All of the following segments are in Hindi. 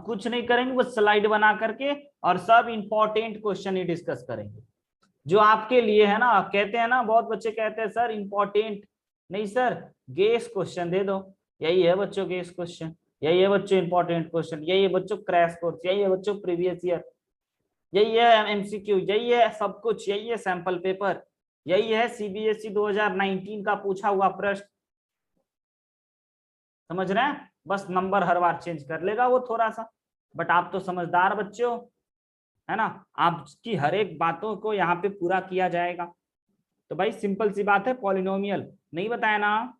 कुछ नहीं करेंगे, वो स्लाइड बना करके और सब इंपॉर्टेंट क्वेश्चन ही डिस्कस करेंगे जो आपके लिए है ना। कहते हैं ना, बहुत बच्चे कहते हैं सर इंपॉर्टेंट नहीं सर, गेस क्वेश्चन दे दो। यही है बच्चों गेस क्वेश्चन, यही है बच्चों इंपॉर्टेंट क्वेश्चन, यही है बच्चों क्रैश कोर्स, यही है बच्चों प्रीवियस ईयर, यही है एमसीक्यू, यही है सब कुछ, यही है सैंपल पेपर, यही है सीबीएसई 2019 का पूछा हुआ प्रश्न। समझ रहे हैं? बस नंबर हर बार चेंज कर लेगा वो थोड़ा सा, बट आप तो समझदार बच्चे हो, है ना। आपकी हर एक बातों को यहाँ पे पूरा किया जाएगा। तो भाई सिंपल सी बात है, पॉलिनोमियल नहीं बताया ना।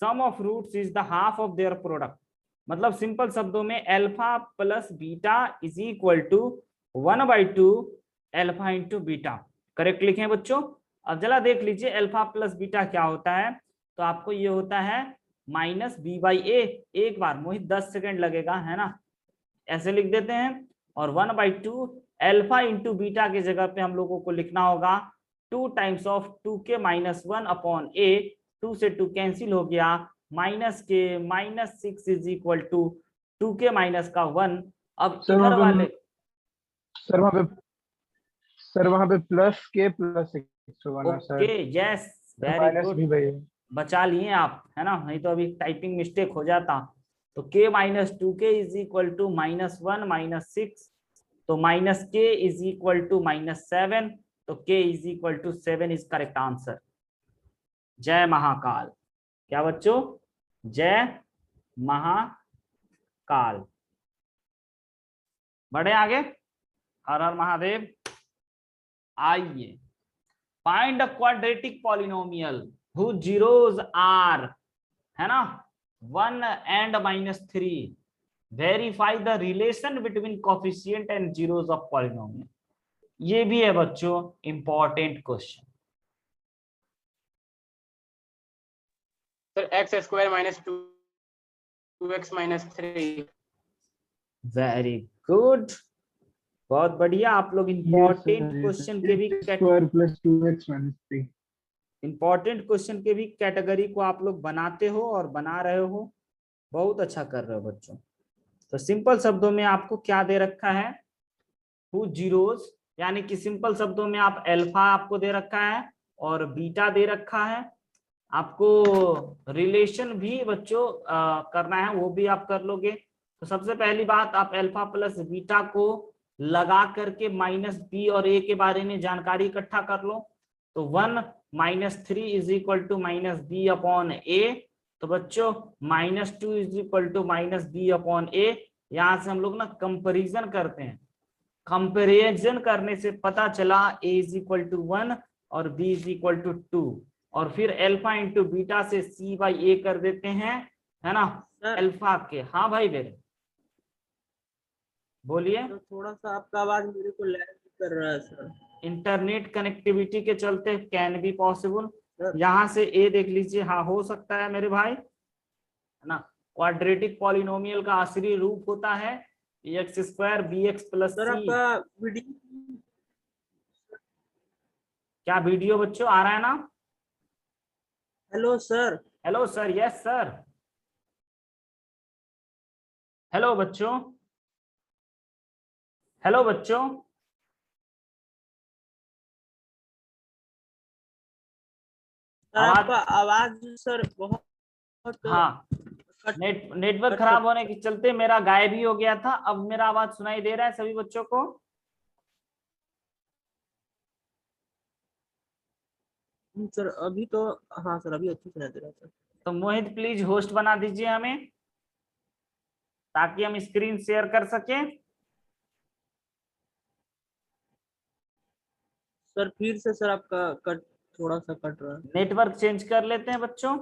Sum of roots is the half of their product, मतलब सिंपल शब्दों में alpha plus beta is equal to 1/2 alpha into beta. Correct लिखे बच्चों। अब जरा देख लीजिए अल्फा प्लस बीटा क्या होता है। तो आपको ये होता है माइनस बी बाई ए। एक बार मोहित 10 सेकेंड लगेगा, है ना, ऐसे लिख देते हैं। और 1/2 अल्फा इंटू बीटा की जगह पे हम लोगों को लिखना होगा 2 टाइम्स ऑफ 2k-1 अपॉन ए। 2 से 2 कैंसिल हो गया, माइनस के -6 इज इक्वल टू 2k-1। अब सर इधर वहाँ वाले पे सर वहाँ पे सर वहाँ पे प्लस के प्लस 6 होगा okay, sir. Yes, very minus good, भी भाई है। बचा लिए आप, है ना, नहीं तो अभी टाइपिंग मिस्टेक हो जाता। तो k-2k इज इक्वल टू -1 -6, तो माइनस के इज इक्वल टू -7, तो k is equal to 7 is correct answer. जय महाकाल। क्या बच्चों? जय महाकाल। बढ़े आगे, हर हर महादेव। आइए, find a quadratic polynomial whose zeros are, है ना, 1 and -3। Verify the relation between coefficient and zeros of polynomial. ये भी है बच्चों important question. Sir x square minus 2x-3। Very good, बहुत बढ़िया। आप लोग इंपॉर्टेंट क्वेश्चन के भी square plus 2x-3। Important question के भी कैटेगरी को आप लोग बनाते हो और बना रहे हो, बहुत अच्छा कर रहे हो बच्चों। तो सिंपल शब्दों में आपको क्या दे रखा है, टू जीरोस, यानी कि सिंपल शब्दों में आप अल्फा आपको दे रखा है और बीटा दे रखा है। आपको रिलेशन भी बच्चों करना है, वो भी आप कर लोगे। तो सबसे पहली बात, आप अल्फा प्लस बीटा को लगा करके माइनस बी और ए के बारे में जानकारी इकट्ठा कर लो। तो 1 - 3 is equal to -b upon A. तो बच्चों -2 is equal to -b upon A. यहां से हम लोग ना कंपेरिजन करते हैं, कंपेरिजन करने से पता चला a इज इक्वल टू 1 और b इज इक्वल टू 2, और फिर अल्फा इंटू बीटा से c बाई ए कर देते हैं, है ना, अल्फा के। हाँ भाई बेरे, बोलिए। तो थोड़ा सा आपका आवाज मेरे को लैग कर रहा है सर। इंटरनेट कनेक्टिविटी के चलते कैन बी पॉसिबल। सर यहाँ से ए देख लीजिए, हाँ हो सकता है मेरे भाई, है ना। क्वाड्रेटिक पॉलिनोमियल का आखिरी रूप होता है x² bx plus sir c। आपका वीडियो। क्या वीडियो बच्चों आ रहा है ना? Hello sir. Hello sir, yes sir. Hello बच्चों, हेलो बच्चों। सर आवाज, आपका आवाज सर बहुत हाँ, कट नेटवर्क कट खराब कट। होने के चलते मेरा गायब ही हो गया था। अब मेरा आवाज सुनाई दे रहा है सभी बच्चों को? सर अभी तो हाँ सर अभी अच्छी सुनाई दे रहा है सर। तो मोहित प्लीज होस्ट बना दीजिए हमें, ताकि हम स्क्रीन शेयर कर सकें। सर फिर से सर आपका कट थोड़ा सा कट रहा है। नेटवर्क चेंज कर लेते हैं बच्चों।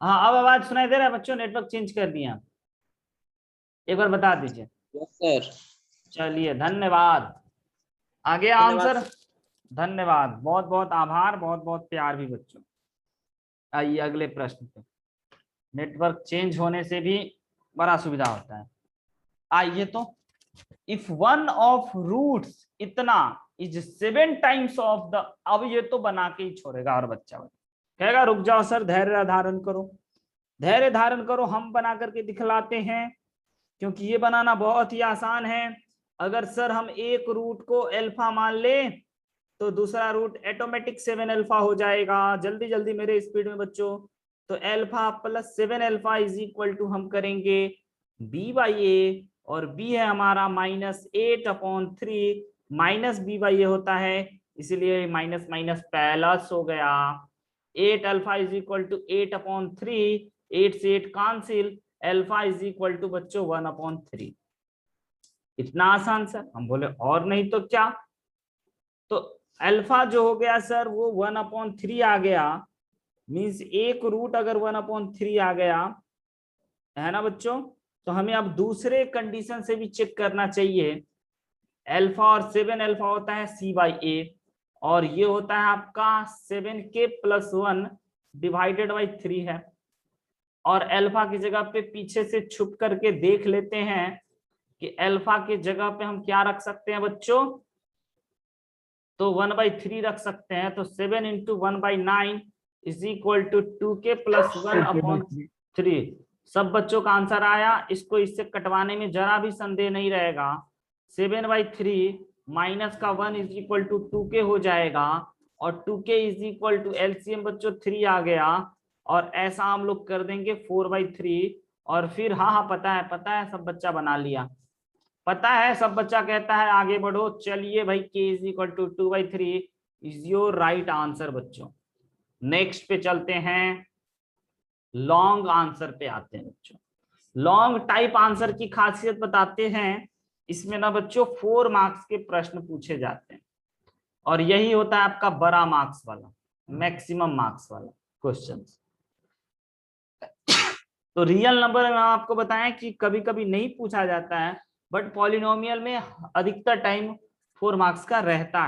हाँ अब आवाज सुनाई दे रहा है बच्चों? नेटवर्क चेंज कर दिया, एक बार बता दीजिए। Yes sir. चलिए धन्यवाद। आगे धन्यवाद आंसर। धन्यवाद, बहुत बहुत आभार, बहुत बहुत प्यार भी बच्चों। आइए अगले प्रश्न पे। नेटवर्क चेंज होने से भी बड़ा सुविधा होता है। आइए तो, इफ वन ऑफ रूट्स इतना इज 7 टाइम्स ऑफ द, अब ये तो बना के ही छोड़ेगा और बच्चा कहेगा रुक जाओ सर, धैर्य धारण करो, धैर्य धारण करो, हम बना करके दिखलाते हैं, क्योंकि ये बनाना बहुत ही आसान है। अगर सर हम एक रूट को अल्फा मान ले तो दूसरा रूट ऑटोमेटिक 7 अल्फा हो जाएगा। जल्दी जल्दी मेरे स्पीड में बच्चों। तो alpha plus 7 alpha is equal to हम करेंगे बी बाई ए, और बी है हमारा -8/3, माइनस बी बाई ए होता है, इसलिए माइनस माइनस प्लस हो गया। 8 अल्फा इज इक्वल टू 8/3, 8 से 8 कांसिल, अल्फा इज इक्वल टू बच्चों 1/3। इतना आसान सर? हम बोले और नहीं तो क्या। तो अल्फा जो हो गया सर वो 1/3 आ गया, मीन्स एक रूट अगर 1/3 आ गया है ना बच्चों, तो हमें अब दूसरे कंडीशन से भी चेक करना चाहिए। अल्फा और 7 अल्फा होता है c बाई ए, और ये होता है आपका 7k + 1 डिवाइडेड बाई 3 है। और अल्फा की जगह पे पीछे से छुप करके देख लेते हैं कि अल्फा की जगह पे हम क्या रख सकते हैं बच्चों। तो 1/3 रख सकते हैं, तो 7 × 1/9 इज इक्वल टू 2k + 1/3। सब बच्चों का आंसर आया। इसको इससे कटवाने में जरा भी संदेह नहीं रहेगा। 7/3 माइनस का 1 इज इक्वल टू 2k हो जाएगा, और 2k is equal to LCM बच्चों 3 आ गया, और ऐसा हम लोग कर देंगे 4/3। और फिर हाँ पता है सब बच्चा बना लिया, पता है सब बच्चा कहता है आगे बढ़ो। चलिए भाई k is equal to 2/3 is your right answer बच्चों। नेक्स्ट पे चलते हैं, लॉन्ग आंसर पे आते हैं बच्चों। लॉन्ग टाइप आंसर की खासियत बताते हैं। इसमें ना बच्चों 4 मार्क्स के प्रश्न पूछे जाते हैं, और यही होता है आपका बड़ा मार्क्स वाला, मैक्सिमम मार्क्स वाला क्वेश्चन। तो रियल नंबर में आपको बताएं कि कभी कभी नहीं पूछा जाता है, बट पॉलिनोमियल में अधिकतर टाइम 4 मार्क्स का रहता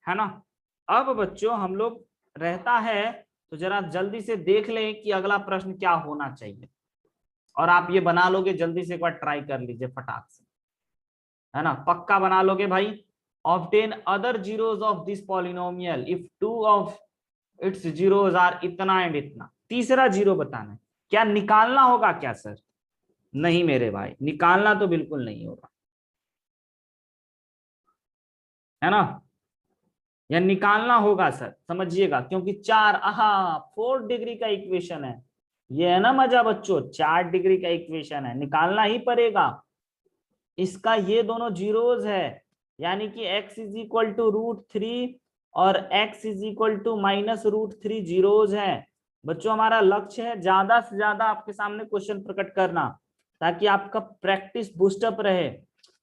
है ना। अब बच्चों हम लोग रहता है, तो जरा जल्दी से देख लें कि अगला प्रश्न क्या होना चाहिए, और आप ये बना लोगे जल्दी से, एक बार ट्राई कर लीजिए फटाक से, है ना, पक्का बना लोगे भाई। Obtain other zeros of this polynomial if 2 of its zeros are इतना एंड इतना। तीसरा जीरो बताना है, क्या निकालना होगा क्या सर? नहीं मेरे भाई, निकालना तो बिल्कुल नहीं होगा, है ना, या निकालना होगा सर, समझिएगा, क्योंकि 4 डिग्री का इक्वेशन है। ये है ना मजा बच्चों, 4 डिग्री का इक्वेशन है, निकालना ही पड़ेगा। इसका ये दोनों जीरोस है, यानी कि x इज इक्वल टू √3 और x is equal to -√3 zeros है। बच्चों हमारा लक्ष्य है ज्यादा से ज्यादा आपके सामने क्वेश्चन प्रकट करना, ताकि आपका प्रैक्टिस बूस्टअप रहे।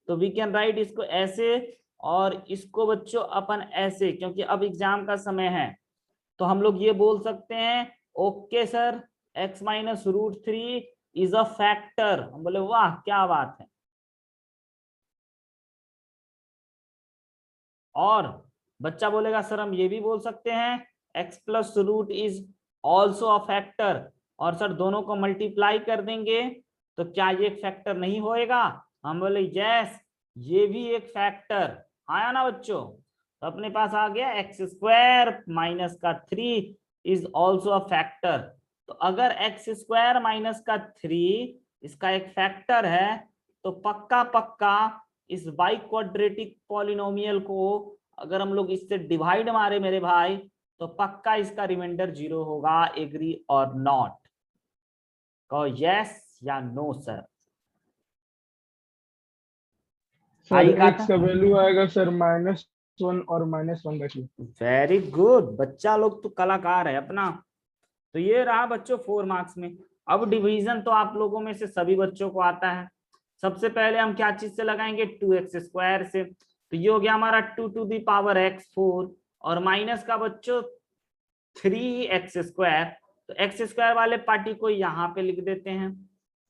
तो वी कैन राइट इसको ऐसे, और इसको बच्चों अपन ऐसे, क्योंकि अब एग्जाम का समय है। तो हम लोग ये बोल सकते हैं okay sir, x - √3 is a factor. हम बोले वाह क्या बात है। और बच्चा बोलेगा सर हम ये भी बोल सकते हैं x + root is also a factor, और सर दोनों को मल्टीप्लाई कर देंगे तो क्या ये फैक्टर नहीं होएगा? हम बोले यस, ये भी एक फैक्टर आया ना बच्चों। तो अपने पास आ गया x² - का 3 इज ऑल्सो अ फैक्टर। तो अगर x² - का 3 इसका एक फैक्टर है, तो पक्का पक्का इस बाई क्वाड्रेटिक पॉलिनोमियल को अगर हम लोग इससे डिवाइड मारे मेरे भाई, तो पक्का इसका रिमाइंडर 0 होगा। एग्री और नॉट? कहो यस या no sir. Sir I x का वैल्यू आएगा सर -1 और -1/2। वेरी गुड, बच्चा लोग तो कलाकार है अपना। तो ये रहा बच्चों 4 मार्क्स में। अब डिवीजन तो आप लोगों में से सभी बच्चों को आता है। सबसे पहले हम क्या चीज से लगाएंगे? 2x² से। तो ये हो गया हमारा 2 ⁴ x4, और माइनस का बच्चों 3x², तो एक्स स्क्वायर वाले पार्टी को यहाँ पे लिख देते हैं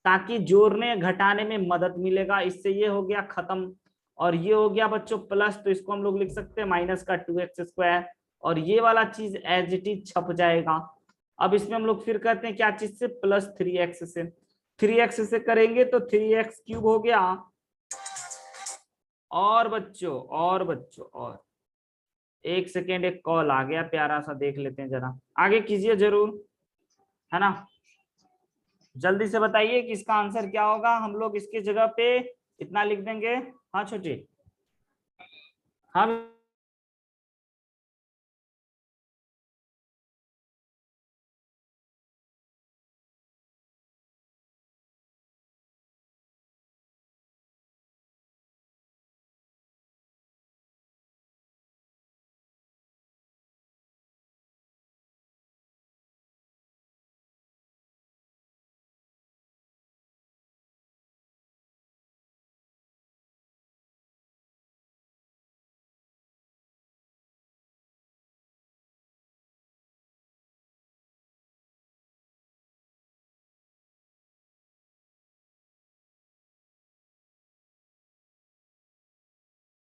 ताकि जोड़ने घटाने में मदद मिलेगा। इससे ये हो गया खत्म, और ये हो गया बच्चों प्लस, तो इसको हम लोग लिख सकते हैं माइनस का 2x², और ये वाला चीज एज इट इज छप जाएगा। अब इसमें हम लोग फिर करते हैं क्या चीज से, प्लस 3x से। 3x से करेंगे तो 3x³ हो गया। और बच्चों और एक सेकेंड, एक कॉल आ गया प्यारा सा, देख लेते हैं जरा, आगे कीजिए जरूर, है ना। जल्दी से बताइए कि इसका आंसर क्या होगा। हम लोग इसकी जगह पे इतना लिख देंगे। हाँ छोटी, हाँ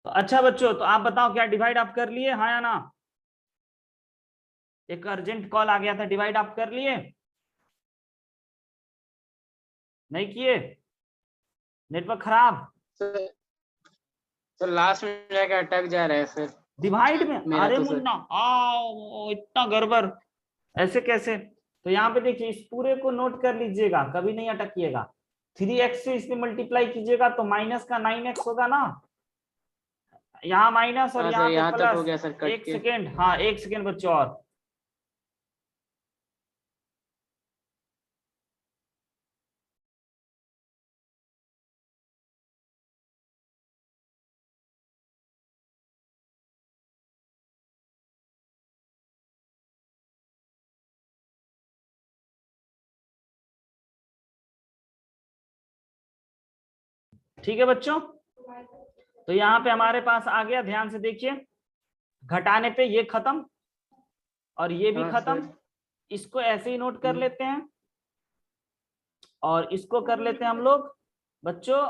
तो अच्छा बच्चों, तो आप बताओ क्या डिवाइड आप कर लिए, हाँ या ना। एक अर्जेंट कॉल आ गया था, डिवाइड आप कर लिए, नहीं किए, नेटवर्क खराब। सर लास्ट में जाके अटक जा रहा है सर डिवाइड में, मेरा अरे तो सर। मुन्ना आओ, इतना गड़बड़, ऐसे कैसे। तो यहाँ पे देखिए, इस पूरे को नोट कर लीजिएगा, कभी नहीं अटकिएगा। 3x से इसमें मल्टीप्लाई कीजिएगा तो माइनस का 9x होगा ना, यहाँ माइनस और हाँ सर यहाँ पे यहाँ तक हो प्लस। गया सर कट एक के। सेकेंड, हाँ एक सेकेंड बच्चों और। ठीक है बच्चों, तो यहाँ पे हमारे पास आ गया, ध्यान से देखिए, घटाने पे ये खत्म और ये भी हाँ खत्म। सर। इसको ऐसे ही नोट कर लेते हैं, और इसको कर लेते हैं हम लोग बच्चों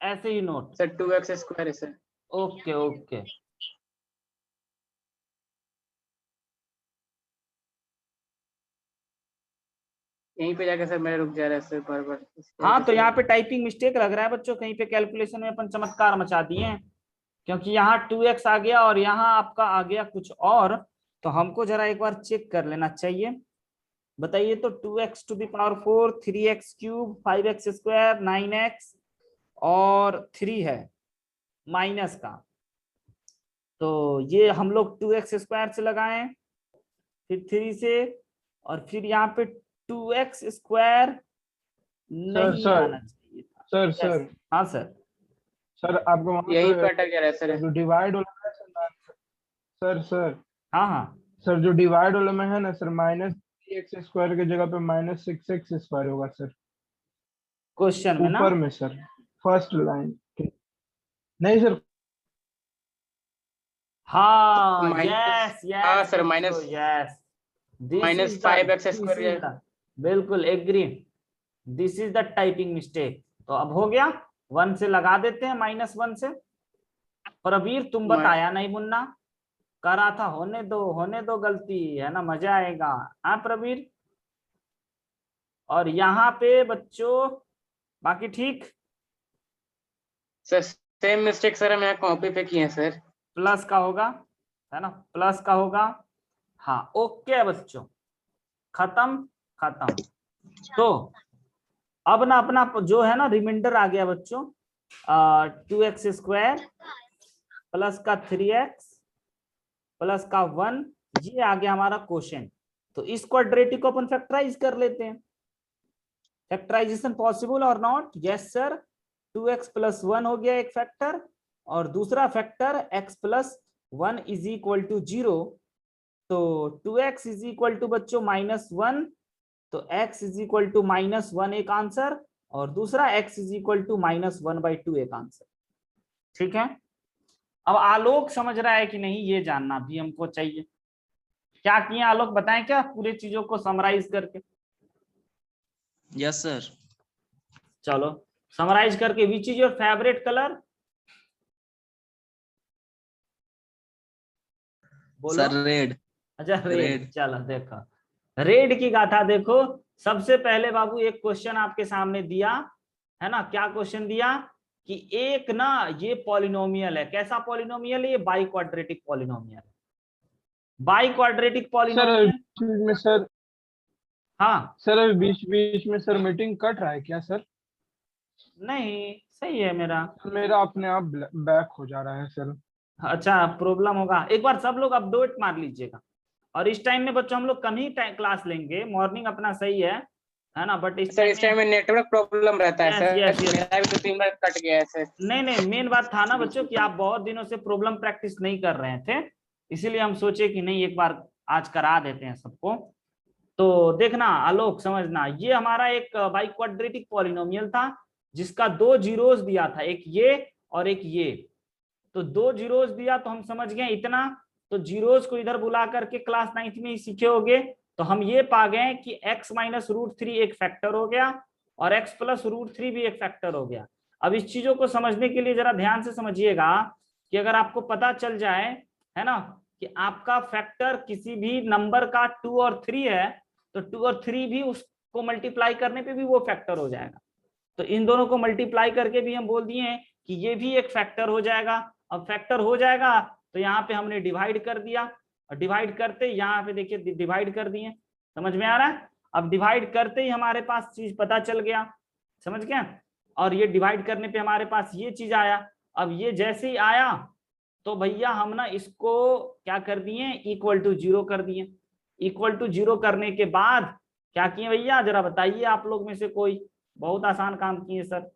ऐसे ही नोट। सर 2x² है सर। ओके ओके, यहीं पे जाके सर मेरा रुक जा रहा है सर बार बार। हाँ तो यहाँ पे टाइपिंग मिस्टेक लग रहा है बच्चों, कहीं पे कैलकुलेशन में अपन चमत्कार मचा दिए हैं, क्योंकि यहाँ 2x आ गया और यहाँ आपका आ गया कुछ और। तो हमको जरा एक बार चेक कर लेना चाहिए। बताइए तो 2x⁴, 3x³ 5x² 9x और 3 है माइनस का, तो ये हम लोग 2x² से लगाएं, फिर 3 से, और फिर यहाँ पे 2x² नहीं सर आना चाहिए था। Sir Yes. सर हाँ सर, सर आपको वहां यहीं पे पे अटक जा रहा है सर। जो डिवाइड वाला है सर सर हाँ हाँ सर जो डिवाइड वाला में है ना सर, -3x² की जगह पे -6x² होगा सर, क्वेश्चन में ना। ऊपर में सर, फर्स्ट लाइन। नहीं सर, हाँ माइनस, यस हाँ यस सर बच्चों yes, this is -5x²। The, बिल्कुल agree, this is the typing mistake. तो अब हो गया, 1 से लगा देते हैं, -1 से। प्रवीर तुम बताया नहीं मुन्ना, करा था, होने दो गलती, है ना, मजा आएगा। हाँ प्रवीर, और यहाँ पे बच्चों बाकी ठीक। सर सेम मिस्टेक सर हम यहाँ कॉपी पे किए हैं सर। प्लस का होगा, है ना, प्लस का होगा। हाँ ओके बच्चों, खत्म खत्म। तो अब ना अपना जो है ना रिमाइंडर आ गया बच्चों, 2x² प्लस का 3x प्लस का 1, ये आ गया हमारा क्वेश्चन। तो इस क्वाड्रेटिक को अपन फैक्टराइज कर लेते हैं। फैक्टराइजेशन पॉसिबल और नॉट? Yes sir. 2x + 1 हो गया एक फैक्टर, और दूसरा फैक्टर x + 1 = 0। तो 2x = बच्चों -1, तो x = -1 एक आंसर, और दूसरा x = -1/2 एक आंसर। ठीक है, अब आलोक समझ रहा है कि नहीं, ये जानना भी हमको चाहिए। क्या किए आलोक, बताएं क्या पूरे चीजों को समराइज करके। Yes sir. चलो समराइज करके, which is your favourite colour, बोलो। Sir red. अच्छा रेड, रेड। चलो देखो रेड की गाथा देखो। सबसे पहले बाबू एक क्वेश्चन आपके सामने दिया है ना, क्या क्वेश्चन दिया कि एक ना ये पॉलिनोमियल है, कैसा पॉलिनोमियल है, ये बाई क्वाड्रेटिक पॉलिनोमियल है, बाई क्वाड्रेटिक सर पॉलिनोमियल। बीच में सर, हाँ सर अभी बीच बीच में सर मीटिंग कट रहा है क्या सर? नहीं सही है मेरा। मेरा अपने आप बैक हो जा रहा है सर। अच्छा प्रॉब्लम होगा, एक बार सब लोग अपडेट मार लीजिएगा। और इस टाइम में बच्चों हम लोग कम ही क्लास लेंगे, मॉर्निंग अपना सही है ना, बट इस सर इस टाइम टाइम में नेटवर्क प्रॉब्लम रहता है यस सर, यस यस। मेरा भी 2-3 बार कट गया है सर। नहीं नहीं, मेन बात था ना बच्चों कि आप बहुत दिनों से प्रॉब्लम प्रैक्टिस नहीं कर रहे थे, इसीलिए हम सोचे कि नहीं एक बार आज करा देते हैं सबको। तो देखना आलोक समझना, ये हमारा एक बाई क्वाड्रेटिक पॉलिनोमियल था जिसका दो जीरोस दिया था, एक ये और एक ये। तो दो जीरोस दिया तो हम समझ गए इतना, तो जीरोस को इधर बुला करके क्लास 9th में ही सीखे होगे। तो हम ये पा गए कि x माइनस रूट थ्री एक फैक्टर हो गया और x प्लस रूट थ्री भी एक फैक्टर हो गया। अब इस चीजों को समझने के लिए जरा ध्यान से समझिएगा कि अगर आपको पता चल जाए है ना कि आपका फैक्टर किसी भी नंबर का 2 और 3 है, तो 2 और 3 भी उसको मल्टीप्लाई करने पे भी वो फैक्टर हो जाएगा। तो इन दोनों को मल्टीप्लाई करके भी हम बोल दिए कि ये भी एक फैक्टर हो जाएगा। अब फैक्टर हो जाएगा तो यहाँ पे हमने डिवाइड कर दिया, और डिवाइड करते यहाँ पे देखिए डिवाइड कर दिए, समझ में आ रहा है। अब डिवाइड करते ही हमारे पास चीज पता चल गया, समझ गया। और ये डिवाइड करने पे हमारे पास ये चीज आया। अब ये जैसे ही आया तो भैया हम ना इसको क्या कर दिए, इक्वल टू जीरो कर दिए। इक्वल टू जीरो करने के बाद क्या किए भैया, जरा बताइए आप लोग में से कोई, बहुत आसान काम किए सर,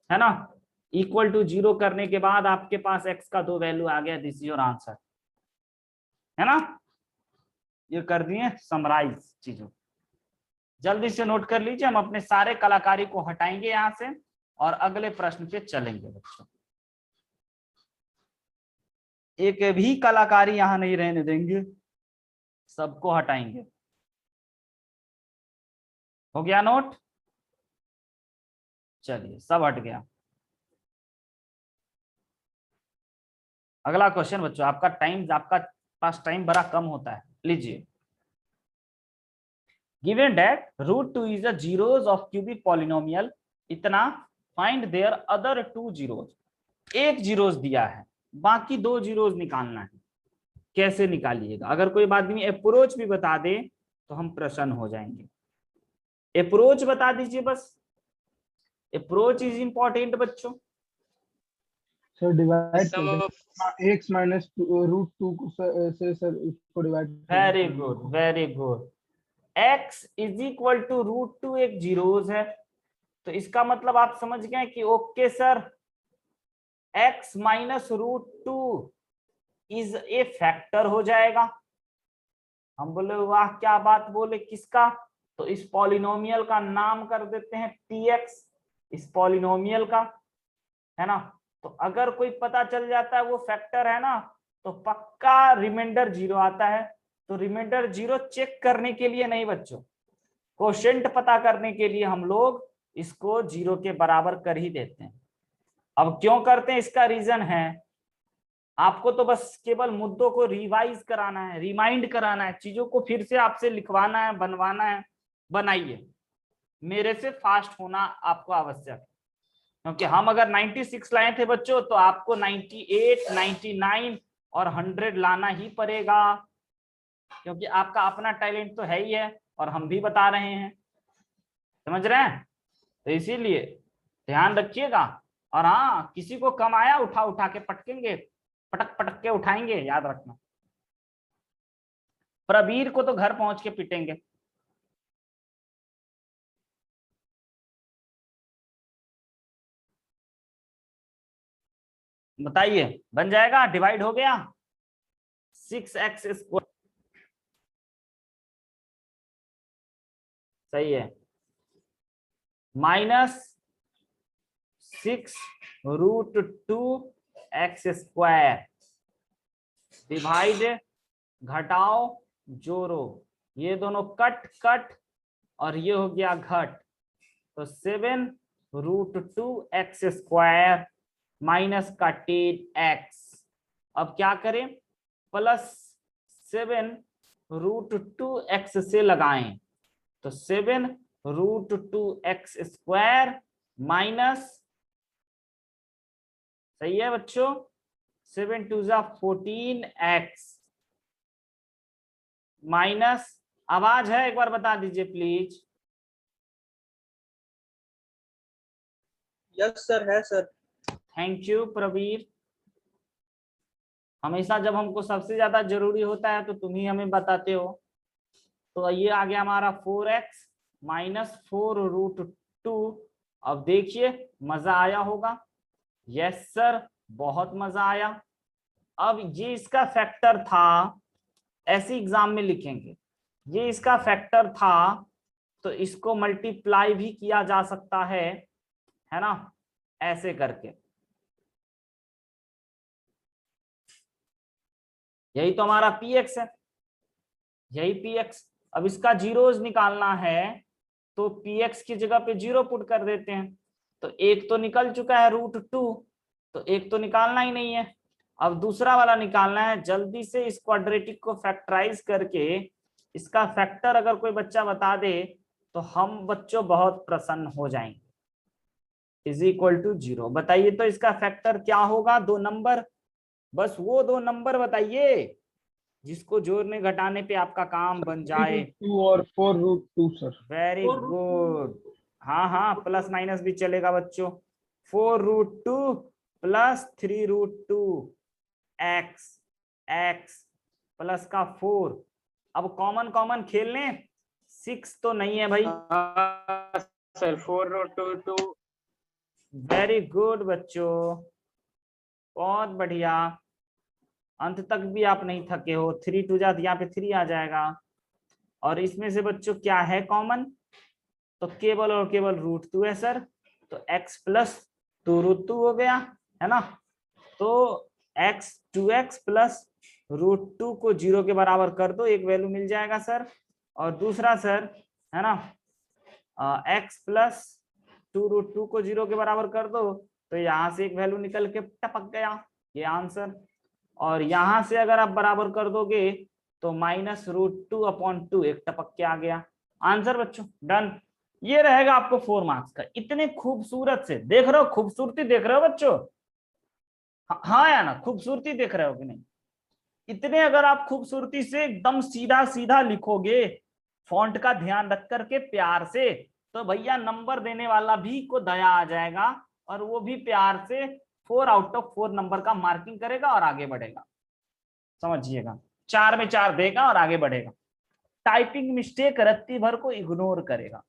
है ना। इक्वल टू जीरो करने के बाद आपके पास x का दो वैल्यू आ गया, दिस इज योर आंसर, है ना। ये कर दिए समराइज चीजों, जल्दी से नोट कर लीजिए। हम अपने सारे कलाकारी को हटाएंगे यहां से और अगले प्रश्न पे चलेंगे बच्चों। एक भी कलाकारी यहां नहीं रहने देंगे, सबको हटाएंगे। हो गया नोट, चलिए सब हट गया। अगला क्वेश्चन बच्चों, आपका पास टाइम बड़ा कम होता है, लीजिए। Given that root two is a zeros of cubic polynomial, इतना find their other two zeros. एक जीरोस दिया है, बाकी दो जीरोस निकालना है। कैसे निकालिएगा, अगर कोई आदमी अप्रोच भी बता दे तो हम प्रसन्न हो जाएंगे। अप्रोच बता दीजिए बस, अप्रोच इज इंपॉर्टेंट बच्चों। सर डिवाइड सम कर ऑफ दें, x माइनस रूट टू से सर इसको divide very good very good. x is equal to root two एक जीरोस है, तो इसका मतलब आप समझ गए कि okay sir x minus root two is a factor हो जाएगा। हम बोले वाह क्या बात बोले, किसका, तो इस पॉलिनोमियल का नाम कर देते हैं px, इस पॉलिनोमियल का, है ना। तो अगर कोई पता चल जाता है वो फैक्टर है ना, तो पक्का रिमाइंडर जीरो आता है। तो रिमाइंडर जीरो चेक करने के लिए नहीं बच्चों, कोशेंट पता करने के लिए हम लोग इसको जीरो के बराबर कर ही देते हैं। अब क्यों करते हैं, इसका रीजन है, आपको तो बस केवल मुद्दों को रिवाइज कराना है, रिमाइंड कराना है, चीजों को फिर से आपसे लिखवाना है, बनवाना है। बनाइए, मेरे से फास्ट होना आपको आवश्यक है, क्योंकि हम अगर 96 लाए थे बच्चों तो आपको 98, 99 और 100 लाना ही पड़ेगा, क्योंकि आपका अपना टैलेंट तो है ही है और हम भी बता रहे हैं, समझ रहे हैं। तो इसीलिए ध्यान रखिएगा। और हाँ, किसी को कम आया उठा उठा के पटकेंगे, पटक पटक के उठाएंगे, याद रखना। प्रवीर को तो घर पहुंच के पिटेंगे। बताइए बन जाएगा, डिवाइड हो गया 6x स्क्वायर, सही है, minus 6 root 2 x square, divide घटाओ जोड़ो, ये दोनों कट कट और ये हो गया घट, तो 7√2x² माइनस का 10x। अब क्या करें, प्लस 7√2x से लगाएं, तो 7√2x² माइनस, सही है बच्चों, 7 2 14x माइनस, आवाज है एक बार बता दीजिए प्लीज। यस सर, है सर। थैंक यू प्रवीर, हमेशा जब हमको सबसे ज्यादा जरूरी होता है तो तुम ही हमें बताते हो। तो ये आ गया हमारा 4x माइनस 4√2। अब देखिए मजा आया होगा। यस सर, बहुत मजा आया। अब ये इसका फैक्टर था, ऐसे एग्जाम में लिखेंगे, ये इसका फैक्टर था, तो इसको मल्टीप्लाई भी किया जा सकता है ना, ऐसे करके। यही तो हमारा px है, यही px। अब इसका जीरोज निकालना है, तो px की जगह पे 0 पुट कर देते हैं, तो एक तो निकल चुका है √2, तो एक तो निकालना ही नहीं है। अब दूसरा वाला निकालना है, जल्दी से इस क्वाड्रेटिक को फैक्टराइज करके इसका फैक्टर अगर कोई बच्चा बता दे तो हम बच्चों बहुत प्रसन्न हो जाएंगे। इज इक्वल टू 0, बताइए तो इसका फैक्टर क्या होगा, 2 नंबर, बस वो 2 नंबर बताइए जिसको जोड़ने घटाने पे आपका काम बन जाए। 2 और 4√2 सर। वेरी गुड, हाँ हाँ, प्लस माइनस भी चलेगा बच्चों। 4√2 प्लस 3√2 x, x प्लस का 4। अब कॉमन कॉमन खेल लें, 6 तो नहीं है भाई। सर 4√2 वेरी गुड बच्चों, बहुत बढ़िया, अंत तक भी आप नहीं थके हो। 3 2 यहाँ पे 3 आ जाएगा, और इसमें से बच्चों क्या है कॉमन, तो केवल और केवल √2 है सर, तो x प्लस 2√2 हो गया, है ना। तो x 2x प्लस √2 को 0 के बराबर कर दो, एक वैल्यू मिल जाएगा सर। और दूसरा सर, है ना, x प्लस 2√2 को 0 के बराबर कर दो, तो यहाँ से एक वैल्यू निकल के टपक गया, ये आंसर। और यहाँ से अगर आप बराबर कर दोगे तो -√2/2 एक टपक के आ गया आंसर बच्चों, डन। ये रहेगा आपको 4 मार्क्स का। इतने खूबसूरत से देख रहे हो, खूबसूरती देख रहे हो बच्चों, हाँ या ना, खूबसूरती देख रहे हो कि नहीं। इतने अगर आप खूबसूरती से एकदम सीधा सीधा लिखोगे, फॉन्ट का ध्यान रख करके प्यार से, तो भैया नंबर देने वाला भी को दया आ जाएगा, और वो भी प्यार से 4 आउट ऑफ 4 नंबर का मार्किंग करेगा और आगे बढ़ेगा। समझिएगा, 4 में 4 देगा और आगे बढ़ेगा। टाइपिंग मिस्टेक रत्ती भर को इग्नोर करेगा।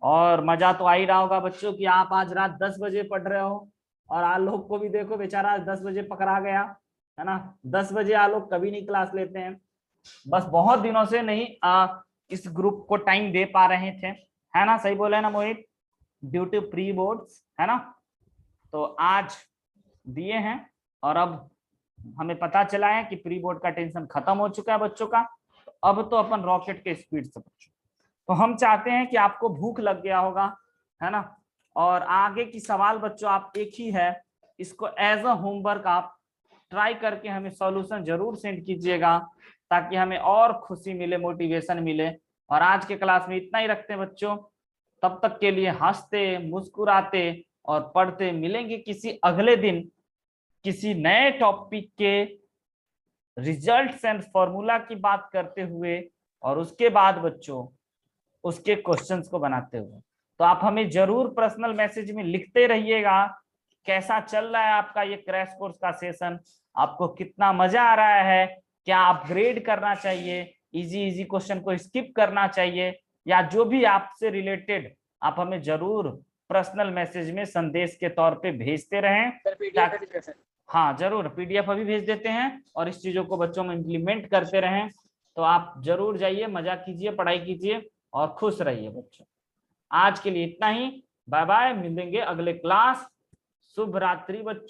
और मजा तो आ ही रहा होगा बच्चों कि आप आज रात 10 बजे पढ़ रहे हो, और आलोक को भी देखो, बेचारा आज 10 बजे पकड़ा गया, है ना। 10 बजे आलोक कभी नहीं क्लास लेते हैं, बस बहुत दिनों से नहीं इस ग्रुप को टाइम दे पा रहे थे, है ना, सही बोले ना मोहित, ड्यू टू प्री बोर्ड्स, है ना। तो आज दिए हैं, और अब हमें पता चला है कि प्री बोर्ड का टेंशन खत्म हो चुका है बच्चों का। तो अब तो अपन रॉकेट के स्पीड से बच्चों, तो हम चाहते हैं कि आपको भूख लग गया होगा, है ना। और आगे की सवाल बच्चों आप एक ही है, इसको एज अ होमवर्क आप ट्राई करके हमें सॉल्यूशन जरूर सेंड कीजिएगा, ताकि हमें और खुशी मिले, मोटिवेशन मिले। और आज के क्लास में इतना ही रखते हैं बच्चों, तब तक के लिए हंसते मुस्कुराते और पढ़ते मिलेंगे किसी अगले दिन, किसी नए टॉपिक के रिजल्ट्स एंड फॉर्मूला की बात करते हुए, और उसके बाद बच्चों उसके क्वेश्चंस को बनाते हुए। तो आप हमें जरूर पर्सनल मैसेज में लिखते रहिएगा कैसा चल रहा है आपका ये क्रैश कोर्स का सेशन, आपको कितना मजा आ रहा है, क्या अपग्रेड करना चाहिए, इजी क्वेश्चन को स्किप करना चाहिए, या जो भी आपसे रिलेटेड आप हमें जरूर पर्सनल मैसेज में संदेश के तौर पे भेजते रहें। हाँ जरूर, पीडीएफ अभी भेज देते हैं, और इस चीजों को बच्चों में इम्प्लीमेंट करते रहें। तो आप जरूर जाइए, मजा कीजिए, पढ़ाई कीजिए और खुश रहिए बच्चों। आज के लिए इतना ही, बाय बाय, मिलेंगे अगले क्लास। शुभ रात्रि बच्चों।